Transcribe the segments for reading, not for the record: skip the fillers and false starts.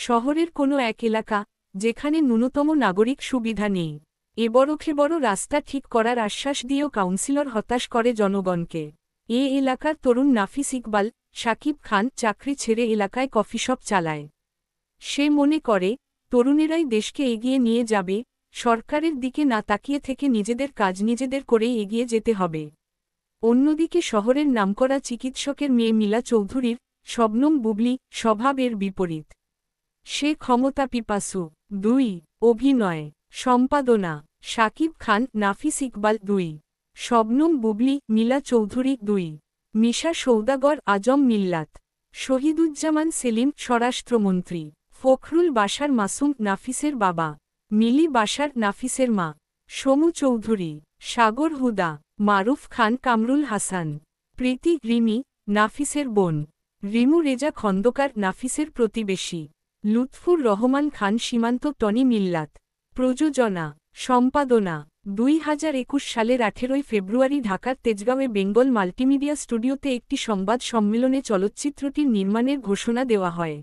শহরের কোনো এক এলাকা যেখানে ন্যূনতম নাগরিক সুবিধা নেই। বড় রাস্তা ঠিক করার আশ্বাস দিয়েও কাউন্সিলর হতাশ করে জনগণকে। এলাকার তরুণ নাফিস ইকবাল শাকিব খান চাকরি ছেড়ে এলাকায় কফিশপ চালায়। সে মনে করে তরুণেরাই দেশকে এগিয়ে নিয়ে যাবে, সরকারের দিকে না তাকিয়ে থেকে নিজেদের কাজ নিজেদের করেই এগিয়ে যেতে হবে। অন্যদিকে শহরের নামকরা চিকিৎসকের মেয়ে মিলা চৌধুরীর শবনম বুবলি স্বভাব এর বিপরীত। সে ক্ষমতা পিপাসু। 2 অভিনয় সম্পাদনা শাকিব খান নাফিস ইকবাল 2 শবনম বুবলি মিলা চৌধুরী 2 মিশা সৌদাগর আজম মিল্লাত শহীদুজ্জামান সেলিম স্বরাষ্ট্রমন্ত্রী ফখরুল বাশার মাসুম নাফিসের বাবা মিলি বাশার নাফিসের মা সমু চৌধুরী সাগর হুদা মারুফ খান কামরুল হাসান প্রীতি রিমি নাফিসের বোন রিমু রেজা খন্দকার নাফিসের প্রতিবেশী লুৎফুর রহমান খান সীমান্ত টনি মিল্লাত প্রযোজনা সম্পাদনা 2021 সালের 18 ফেব্রুয়ারি ঢাকার তেজগাঁওয়ে বেঙ্গল মাল্টিমিডিয়া স্টুডিওতে একটি সংবাদ সম্মেলনে চলচ্চিত্রটির নির্মাণের ঘোষণা দেওয়া হয়।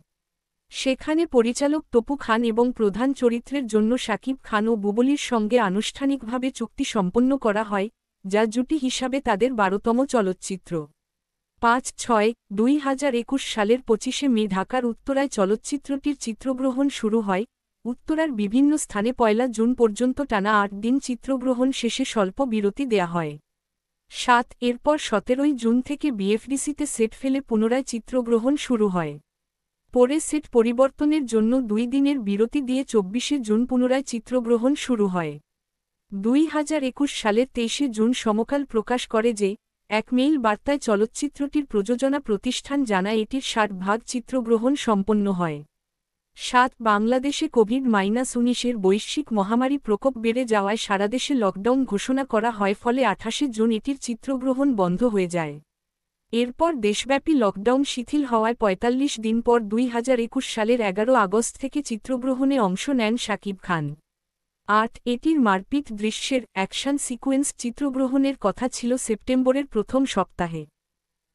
সেখানে পরিচালক তপু খান এবং প্রধান চরিত্রের জন্য শাকিব খান ও বুবলির সঙ্গে আনুষ্ঠানিকভাবে চুক্তি সম্পন্ন করা হয়, যা জুটি হিসাবে তাদের 12তম চলচ্চিত্র। 5-6-2021 সালের 25শে মে ঢাকার উত্তরায় চলচ্চিত্রটির চিত্রগ্রহণ শুরু হয়। উত্তরার বিভিন্ন স্থানে 1 জুন পর্যন্ত টানা 8 দিন চিত্রগ্রহণ শেষে স্বল্প বিরতি দেয়া হয়। এরপর 17 জুন থেকে বিএফডিসিতে সেট ফেলে পুনরায় চিত্রগ্রহণ শুরু হয়। পরে সেট পরিবর্তনের জন্য 2 দিনের বিরতি দিয়ে 24শে জুন পুনরায় চিত্রগ্রহণ শুরু হয়। 2021 সালের 23শে জুন সমকাল প্রকাশ করে যে, এক মেইল বার্তায় চলচ্চিত্রটির প্রযোজনা প্রতিষ্ঠান জানায় এটির 60 চিত্রগ্রহণ সম্পন্ন হয়। বাংলাদেশে কোভিড-19 বৈশ্বিক মহামারী প্রকোপ বেড়ে যাওয়ায় সারাদেশে লকডাউন ঘোষণা করা হয়, ফলে 28শে জুন এটির চিত্রগ্রহণ বন্ধ হয়ে যায়। এরপর দেশব্যাপী লকডাউন শিথিল হওয়ায় 45 দিন পর 2021 সালের 11 আগস্ট থেকে চিত্রগ্রহণে অংশ নেন শাকিব খান। এটির মারপিট দৃশ্যের অ্যাকশন সিকোয়েন্স চিত্রগ্রহণের কথা ছিল সেপ্টেম্বরের প্রথম সপ্তাহে,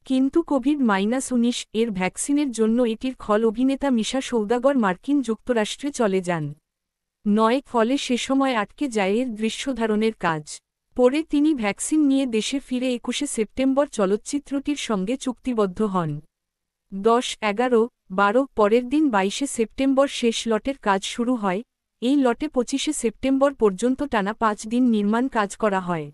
কিন্তু কোভিড-19 এর ভ্যাকসিনের জন্য এটির খল অভিনেতা মিশা সৌদাগর মার্কিন যুক্তরাষ্ট্রে চলে যান। ফলে সে সময় আটকে যায় এর দৃশ্যধারণের কাজ। পরে তিনি ভ্যাকসিন নিয়ে দেশে ফিরে 21শে সেপ্টেম্বর চলচ্চিত্রটির সঙ্গে চুক্তিবদ্ধ হন। 10-11-12 পরের দিন 22শে সেপ্টেম্বর শেষ লটের কাজ শুরু হয়। এই লটে 25শে সেপ্টেম্বর পর্যন্ত টানা 5 দিন নির্মাণ কাজ করা হয়,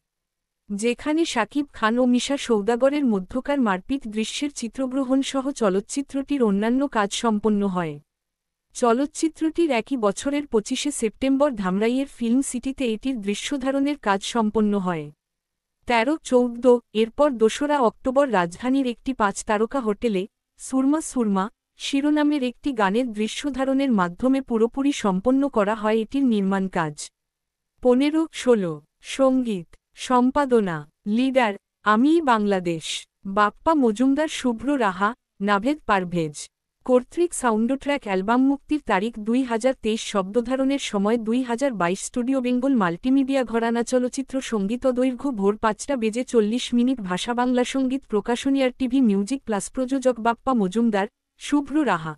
যেখানে শাকিব খান ও মিশা সৌদাগরের মধ্যকার মারপিট দৃশ্যের চিত্রগ্রহণ সহ চলচ্চিত্রটির অন্যান্য কাজ সম্পন্ন হয়। চলচ্চিত্রটির একই বছরের 25শে সেপ্টেম্বর ধামরাইয়ের ফিল্ম সিটিতে এটির দৃশ্যধারণের কাজ সম্পন্ন হয়। 13-14 এরপর 2রা অক্টোবর রাজধানীর একটি 5 তারকা হোটেলে সুরমা সুরমা শিরোনামের একটি গানের দৃশ্যধারণের মাধ্যমে পুরোপুরি সম্পন্ন করা হয় এটির নির্মাণ কাজ। 15-16 সঙ্গীত সম্পাদনা লিডার আমি বাংলাদেশ বাপ্পা মজুমদার শুভ্র রাহা নাভেদ পারভেজ কর্তৃক সাউন্ডট্র্যাক অ্যালবাম মুক্তির তারিখ 2023 শব্দধারণের সময় 2022 স্টুডিও বেঙ্গল মাল্টিমিডিয়া ঘরানা চলচ্চিত্র সঙ্গীত দৈর্ঘ্য ভোর 5টা বেজে 40 মিনিট ভাষা বাংলা সঙ্গীত প্রকাশনী আর টিভি মিউজিক প্লাস প্রযোজক বাপ্পা মজুমদার শুভ্র রাহা।